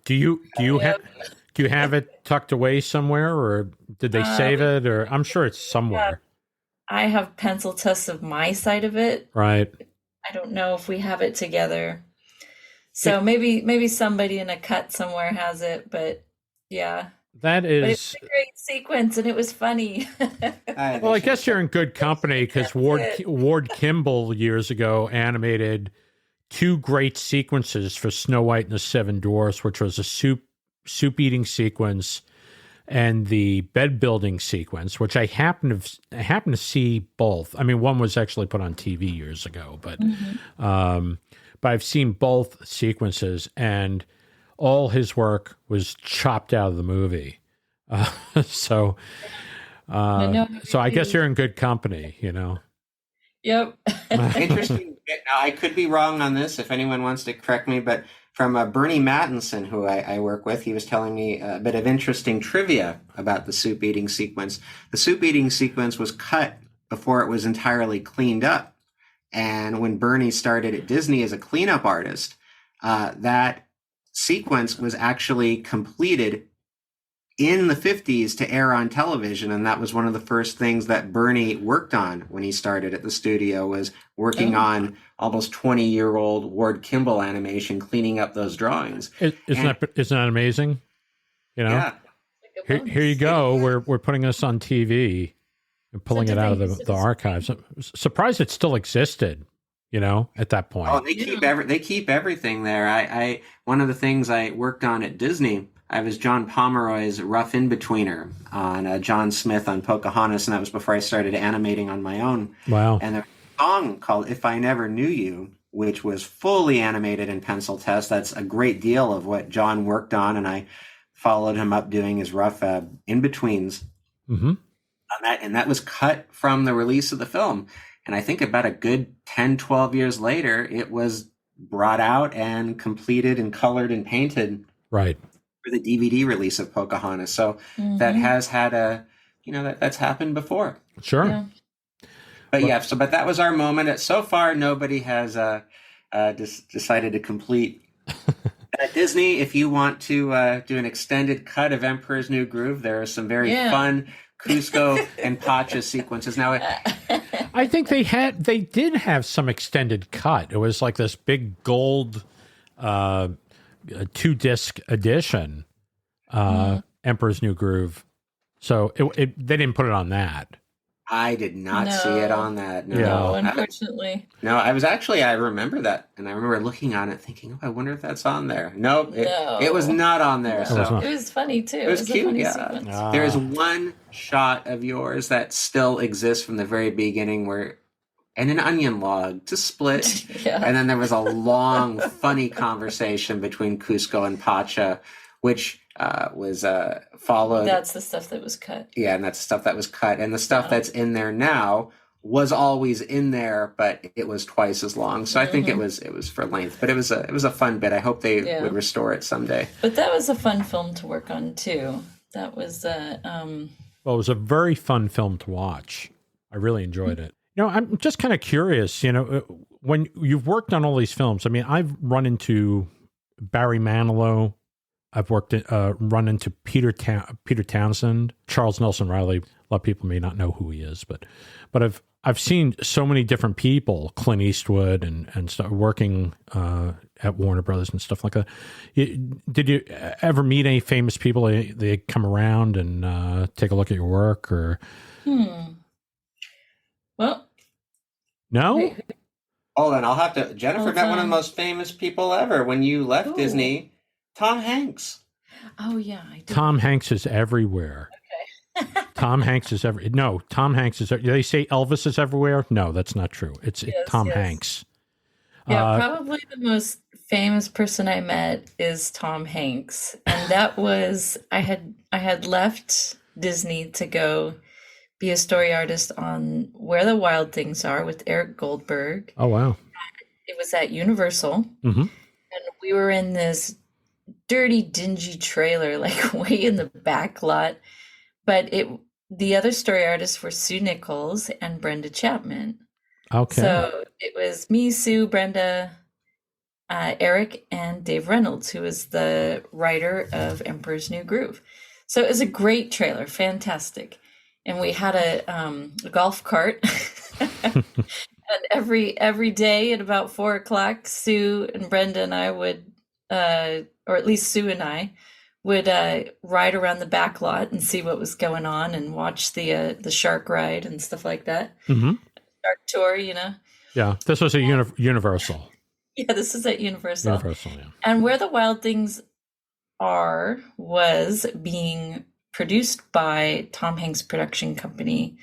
Do you have it tucked away somewhere, or did they save it? Or I'm sure it's somewhere. I have pencil tests of my side of it. Right. I don't know if we have it together. So maybe somebody in a cut somewhere has it, but yeah. That is but it was a great sequence, and it was funny. Well, I guess you're in good company because Ward Kimball years ago animated 2 great sequences for Snow White and the Seven Dwarfs, which was a soup eating sequence and the bed building sequence, which I happen to see both. I mean, one was actually put on TV years ago, but I've seen both sequences, and all his work was chopped out of the movie. So I guess you're in good company, Yep. Interesting. Now, I could be wrong on this if anyone wants to correct me, but from Bernie Mattinson, who I work with, he was telling me a bit of interesting trivia about the soup eating sequence. The soup eating sequence was cut before it was entirely cleaned up. And when Bernie started at Disney as a cleanup artist, that sequence was actually completed in the 50s to air on television, and that was one of the first things that Bernie worked on when he started at the studio, was working on almost 20-year-old Ward Kimball animation, cleaning up those drawings. Isn't that amazing? Yeah. Here you go. We're putting this on TV and pulling it out of the archives. I'm surprised it still existed. At that point. Oh, they keep everything there. I one of the things I worked on at Disney, I was John Pomeroy's rough in-betweener on John Smith on Pocahontas, and that was before I started animating on my own. Wow. And a song called If I Never Knew You, which was fully animated in pencil test. That's a great deal of what John worked on, and I followed him up doing his rough in-betweens. On that, and that was cut from the release of the film. And I think about a good 10, 12 years later, it was brought out and completed and colored and painted for for the DVD release of Pocahontas. So that has had that's happened before. Sure. Yeah. But but that was our moment. So far, nobody has decided to complete. Disney, if you want to do an extended cut of Emperor's New Groove, there are some very fun Cusco and Pacha sequences. Now, I think they did have some extended cut. It was like this big gold 2-disc edition, Emperor's New Groove. So they didn't put it on that. I did not see it on that. No, unfortunately. I remember that. And I remember looking on it thinking, oh, I wonder if that's on there. Nope, it was not on there. So it was funny, too. It was cute, There is one shot of yours that still exists from the very beginning and an onion log to split. And then there was a long, funny conversation between Cusco and Pacha, which was followed. That's the stuff that was cut. Yeah, and that's the stuff that was cut. And the stuff that's in there now was always in there, but it was twice as long. So I think it was for length. But it was a fun bit. I hope they would restore it someday. But that was a fun film to work on too. That was well, it was a very fun film to watch. I really enjoyed it. I'm just kind of curious, when you've worked on all these films, I mean, I've run into Barry Manilow. I've run into Peter Townsend, Charles Nelson Riley. A lot of people may not know who he is, but I've seen so many different people, Clint Eastwood and stuff, working at Warner Brothers and stuff like that. Did you ever meet any famous people? They come around and take a look at your work, or? Well, no. Hold on, I'll have to. Jennifer met one of the most famous people ever when you left Disney. Tom Hanks. Oh, yeah. I did. Tom Hanks is everywhere. Okay. Tom Hanks is Tom Hanks is. They say Elvis is everywhere. No, that's not true. It's Tom Hanks. Yeah, probably the most famous person I met is Tom Hanks, and that was I had left Disney to go be a story artist on Where the Wild Things Are with Eric Goldberg. Oh wow! It was at Universal, and we were in this dirty, dingy trailer, like way in the back lot. But the other story artists were Sue Nichols and Brenda Chapman. Okay. So it was me, Sue, Brenda, Eric, and Dave Reynolds, who is the writer of Emperor's New Groove. So it was a great trailer, fantastic. And we had a golf cart. And every day at about 4:00, Sue and Brenda and I would, or at least Sue and I, would ride around the back lot and see what was going on and watch the shark ride and stuff like that. Shark tour, Yeah, this was a Universal. Yeah, this is at Universal. Universal, yeah. And Where the Wild Things Are was being produced by Tom Hanks' production company,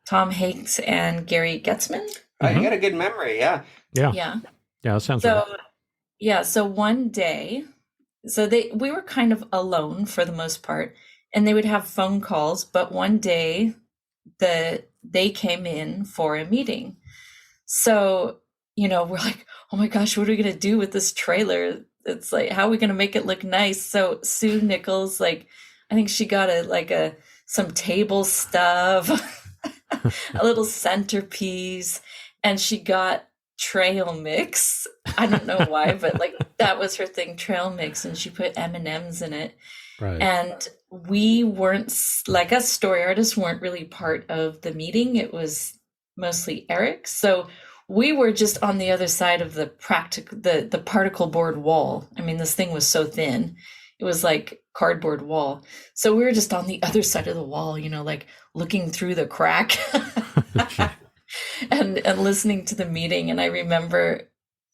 Tom Hanks and Gary Getzman. Oh, you got a good memory, yeah. Yeah, that sounds right. Yeah, so one day, we were kind of alone for the most part, and they would have phone calls, but one day they came in for a meeting. So, we're like, oh my gosh, what are we going to do with this trailer? It's like, how are we going to make it look nice? So Sue Nichols, I think she got some table stuff, a little centerpiece, and she got trail mix. I don't know why, but that was her thing, trail mix, and she put M&Ms in it. Right. And we weren't, us story artists weren't really part of the meeting. It was mostly Eric. So we were just on the other side of the particle board wall. I mean, this thing was so thin. It was like cardboard wall. So we were just on the other side of the wall, looking through the crack and listening to the meeting. And I remember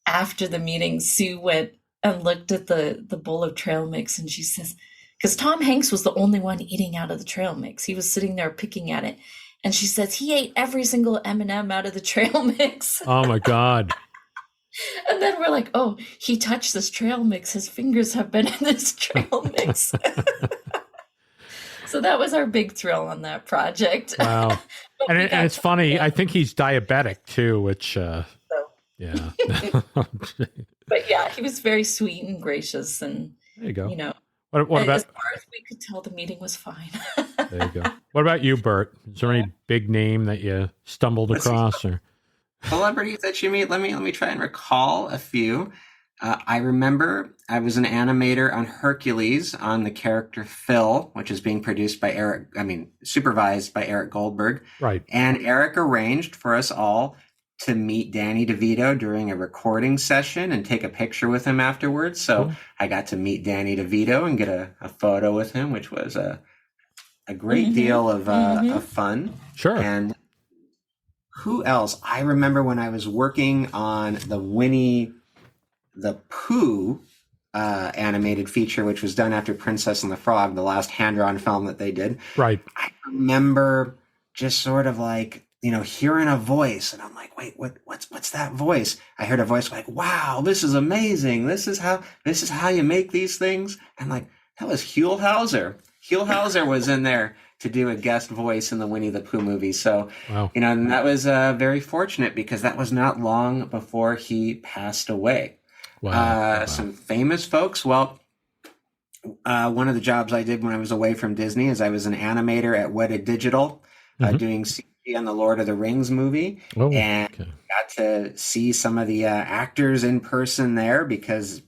after the meeting, Sue went and looked at the bowl of trail mix, and she says, because Tom Hanks was the only one eating out of the trail mix. He was sitting there picking at it. And she says, he ate every single M&M out of the trail mix. Oh my God. And then we're like, oh, he touched this trail mix. His fingers have been in this trail mix. So that was our big thrill on that project. Wow. and it's funny. I think he's diabetic too, which, yeah. But yeah, he was very sweet and gracious. And, there you go. What about? As far as we could tell, the meeting was fine. There you go. What about you, Bert? Is there any big name that you stumbled across, or Celebrities that you meet? Let me try and recall a few. I remember I was an animator on Hercules on the character Phil, which is being supervised by Eric Goldberg. right? And Eric arranged for us all to meet Danny DeVito during a recording session and take a picture with him afterwards. So Cool. I got to meet Danny DeVito and get a photo with him, which was a great deal of fun. Sure. And who else? I remember when I was working on the Winnie the Pooh animated feature, which was done after Princess and the Frog, the last hand-drawn film that they did. Right. I remember just sort of like, hearing a voice, and I'm like, wait, what's that voice? I heard a voice like, wow, this is amazing. This is how you make these things. I'm like, that was Huell Hauser. Huell Hauser was in there to do a guest voice in the Winnie the Pooh movie. So, Wow. and that was very fortunate because that was not long before he passed away. Wow. Some famous folks. Well, one of the jobs I did when I was away from Disney is I was an animator at Wedded Digital, doing CG on the Lord of the Rings movie, Oh, and okay. got to see some of the actors in person there because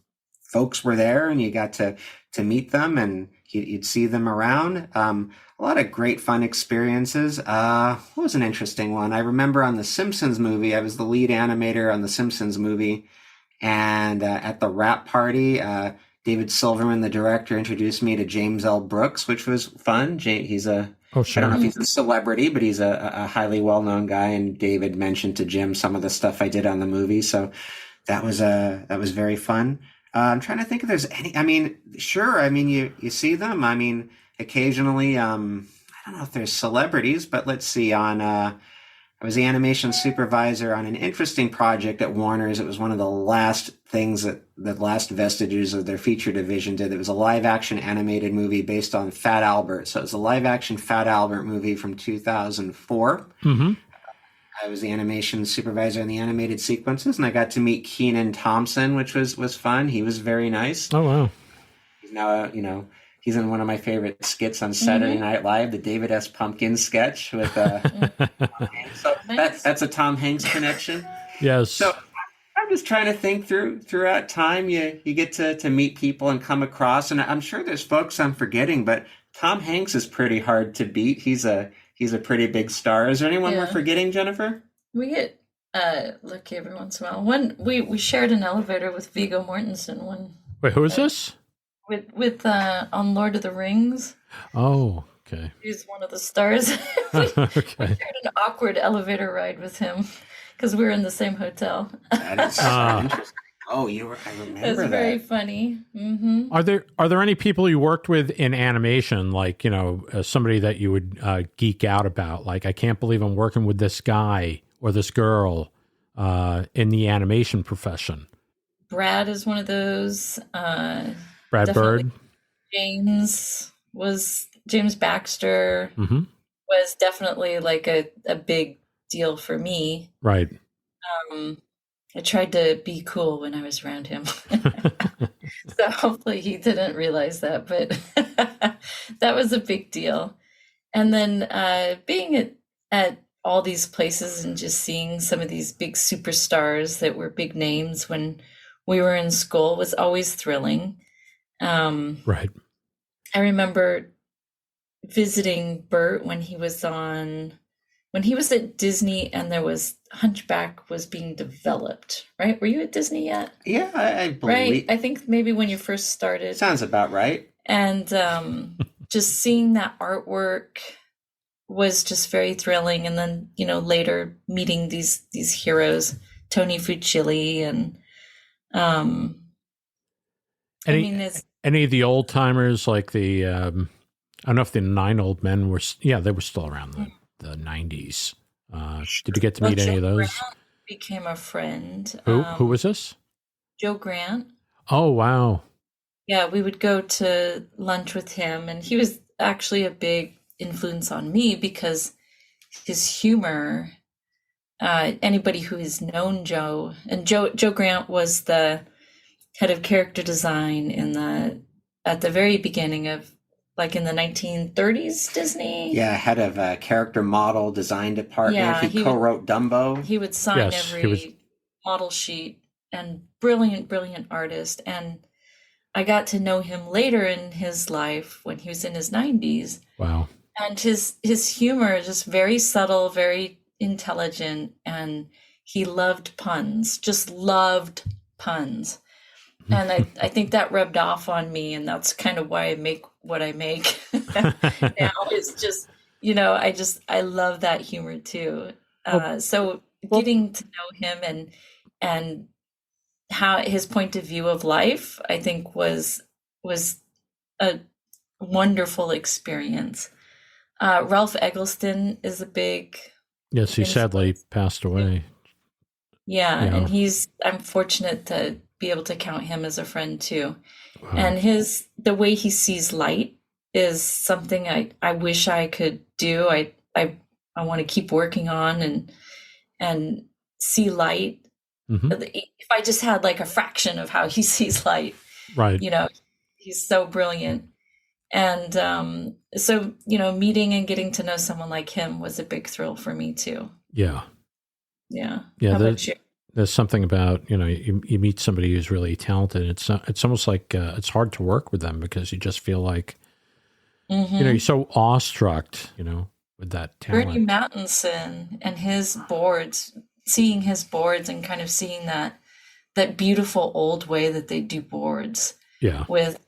folks were there, and you got to meet them, and you'd see them around. A lot of great fun experiences. What was an interesting one? I remember on the Simpsons movie, I was the lead animator on the Simpsons movie, and at the wrap party, David Silverman, the director, introduced me to James L. Brooks, which was fun. He's Oh, I sure. don't know if he's a celebrity, but he's a highly well-known guy. And David mentioned to Jim some of the stuff I did on the movie, so that was very fun. I'm trying to think if there's any. I mean, sure. I mean, you see them. I mean, occasionally. I don't know if there's celebrities, but let's see. I was the animation supervisor on an interesting project at Warner's. It was one of the last things that the last vestiges of their feature division did. It was a live-action animated movie based on Fat Albert. So it was a live-action Fat Albert movie from 2004. Mm-hmm. I was the animation supervisor in the animated sequences, and I got to meet Kenan Thompson, which was fun. He was very nice. Oh, wow. He's now, he's in one of my favorite skits on Saturday Night Live, the David S. Pumpkins sketch with Tom Hanks. So that's a Tom Hanks connection. Yes. So I'm just trying to think throughout time, you get to meet people and come across, and I'm sure there's folks I'm forgetting, but Tom Hanks is pretty hard to beat. He's a pretty big star. Is there anyone we're forgetting, Jennifer? We get lucky every once in a while. We shared an elevator with Viggo Mortensen one. Wait, who is this? With on Lord of the Rings. Oh, okay. He's one of the stars. we shared an awkward elevator ride with him because we were in the same hotel. That is so interesting. Oh, I remember that. It's very funny. Mm-hmm. Are there any people you worked with in animation, like, somebody that you would geek out about? Like, I can't believe I'm working with this guy or this girl in the animation profession. Brad is one of those. Brad Definitely. Bird. James Baxter Mm-hmm. was definitely like a big deal for me. Right. I tried to be cool when I was around him. So hopefully he didn't realize that, but that was a big deal. And then being at all these places and just seeing some of these big superstars that were big names when we were in school was always thrilling. Right. I remember visiting Bert when he was at Disney and there was Hunchback was being developed, right? Were you at Disney yet? Yeah, I believe. Right. I think maybe when you first started. Sounds about right. And just seeing that artwork was just very thrilling. And then, later meeting these heroes, Tony Fucilli and any of the old timers, like the I don't know if the 9 Old Men were. Yeah, they were still around the 90s. Did you get to meet any of those? Grant became a friend. Who was this? Joe Grant. Oh, wow. Yeah, we would go to lunch with him, and he was actually a big influence on me because his humor. Anybody who has known Joe, and Joe Grant was the head of character design in the at the very beginning of, like in the 1930s Disney. Yeah, head of character model design department. Yeah, he co-wrote Dumbo. He would sign Yes, he was- every model sheet, and brilliant artist. And I got to know him later in his life when he was in his 90s. Wow. And his humor is just very subtle, very intelligent, and he loved puns, just loved puns. And I think that rubbed off on me, and that's kind of why I make what I make now. It's just, I love that humor too. So getting to know him and how his point of view of life, I think was a wonderful experience. Ralph Eggleston is a big... Yes, he sadly passed away. Yeah, and I'm fortunate to be able to count him as a friend too. Wow. And the way he sees light is something I wish I could do. I want to keep working on and see light. Mm-hmm. If I just had like a fraction of how he sees light, right? He's so brilliant. And so meeting and getting to know someone like him was a big thrill for me too. Yeah. Yeah. How about you? There's something about, you meet somebody who's really talented. It's almost like it's hard to work with them because you just feel like, you're so awestruck, with that talent. Bernie Mattinson and his boards, seeing his boards and kind of seeing that beautiful old way that they do boards. Yeah. With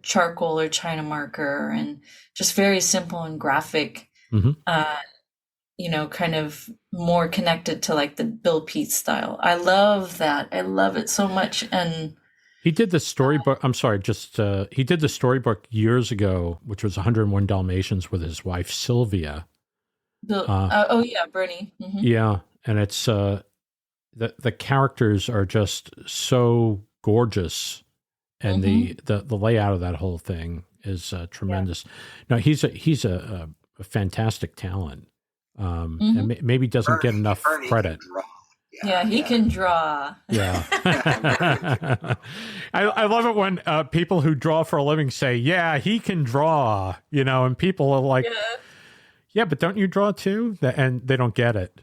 charcoal or China marker and just very simple and graphic. Kind of more connected to like the Bill Peet style. I love that. I love it so much. And he did the storybook. I'm sorry, he did the storybook years ago, which was 101 Dalmatians with his wife, Sylvia. Bernie. Mm-hmm. Yeah. And it's, the characters are just so gorgeous. And the layout of that whole thing is tremendous. Yeah. No, he's a fantastic talent. And maybe doesn't get enough credit. He can draw. Yeah. I love it when people who draw for a living say, yeah, he can draw, and people are like, yeah, but don't you draw too? And they don't get it.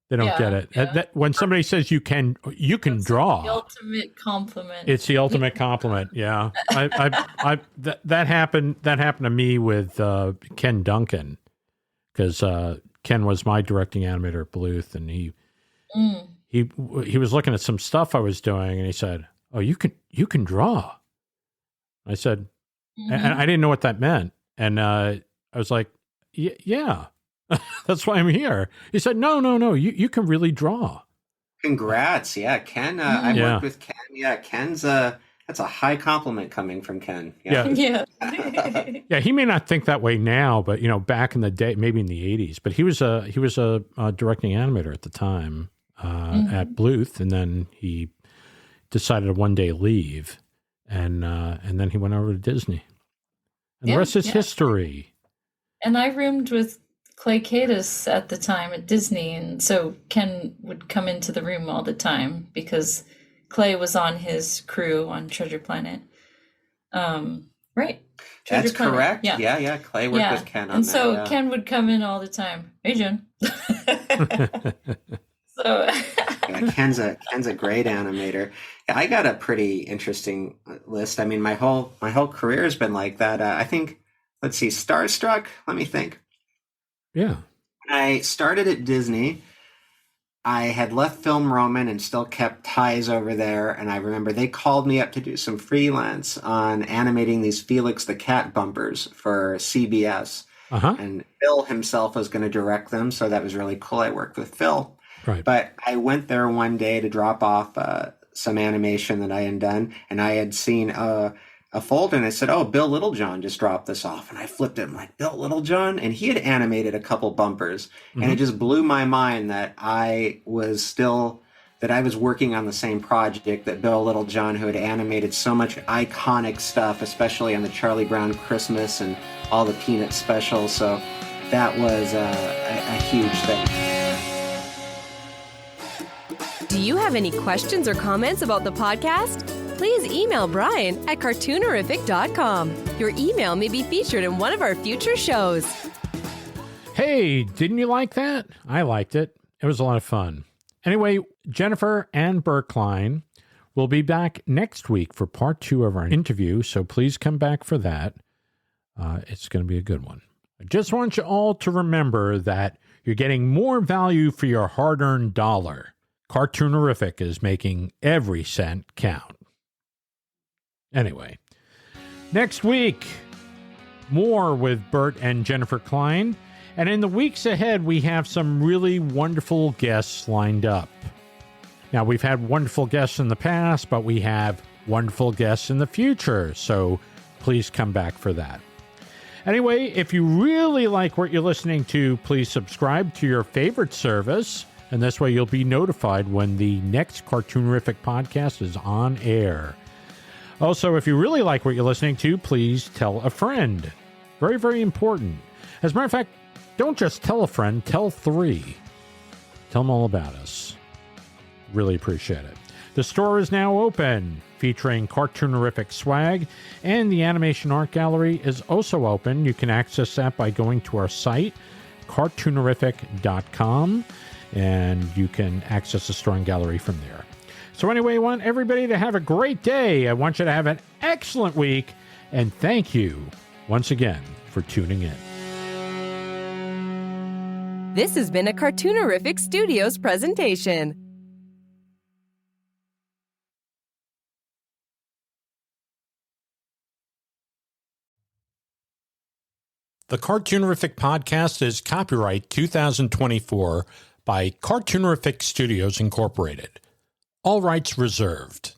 They don't get it. Yeah. When somebody says you can draw, the ultimate compliment. It's the ultimate compliment. Yeah, that happened to me with Ken Duncan, because Ken was my directing animator at Bluth, and he was looking at some stuff I was doing, and he said, "Oh, you can draw." I said, and I didn't know what that meant, and I was like, "Yeah." That's why I'm here. He said, no, you can really draw. Congrats. Yeah, Ken, I worked with Ken. Yeah, Ken's that's a high compliment coming from Ken. Yeah. Yeah, he may not think that way now, but back in the day, maybe in the 80s, but he was a directing animator at the time at Bluth, and then he decided to one day leave, and then he went over to Disney. And the rest is history. And I roomed with Clay Cadis at the time at Disney, and so Ken would come into the room all the time because Clay was on his crew on Treasure Planet. Right? That's correct. Yeah. Clay worked with Ken on and that. So yeah. Ken would come in all the time. Hey, Jen. Ken's a great animator. Yeah, I got a pretty interesting list. I mean, my whole career has been like that. I think. Let's see, Starstruck. Let me think. Yeah. When I started at Disney, I had left Film Roman and still kept ties over there. And I remember they called me up to do some freelance on animating these Felix the Cat bumpers for CBS. And Phil himself was going to direct them. So that was really cool. I worked with Phil. Right. But I went there one day to drop off some animation that I had done. And I had seen a folder, and I said, "Oh, Bill Littlejohn just dropped this off." And I flipped it. I'm like, "Bill Littlejohn?" And he had animated a couple bumpers, and it just blew my mind that I was working on the same project that Bill Littlejohn, who had animated so much iconic stuff, especially on the Charlie Brown Christmas and all the Peanut specials. So that was a huge thing. Do you have any questions or comments about the podcast? please email Brian at cartoonerific.com. Your email may be featured in one of our future shows. Hey, didn't you like that? I liked it. It was a lot of fun. Anyway, Jennifer and Bert Klein will be back next week for part 2 of our interview, so please come back for that. It's going to be a good one. I just want you all to remember that you're getting more value for your hard-earned dollar. Cartoonerific is making every cent count. Anyway, next week, more with Bert and Jennifer Klein. And in the weeks ahead, we have some really wonderful guests lined up. Now, we've had wonderful guests in the past, but we have wonderful guests in the future. So please come back for that. Anyway, if you really like what you're listening to, please subscribe to your favorite service. And this way you'll be notified when the next Cartoonerific podcast is on air. Also, if you really like what you're listening to, please tell a friend. Very, very important. As a matter of fact, don't just tell a friend, tell 3. Tell them all about us. Really appreciate it. The store is now open, featuring Cartoonerific swag, and the Animation Art Gallery is also open. You can access that by going to our site, cartoonerific.com, and you can access the store and gallery from there. So anyway, I want everybody to have a great day. I want you to have an excellent week, and thank you once again for tuning in. This has been a Cartoonerific Studios presentation. The Cartoonerific podcast is copyright 2024 by Cartoonerific Studios Incorporated. All rights reserved.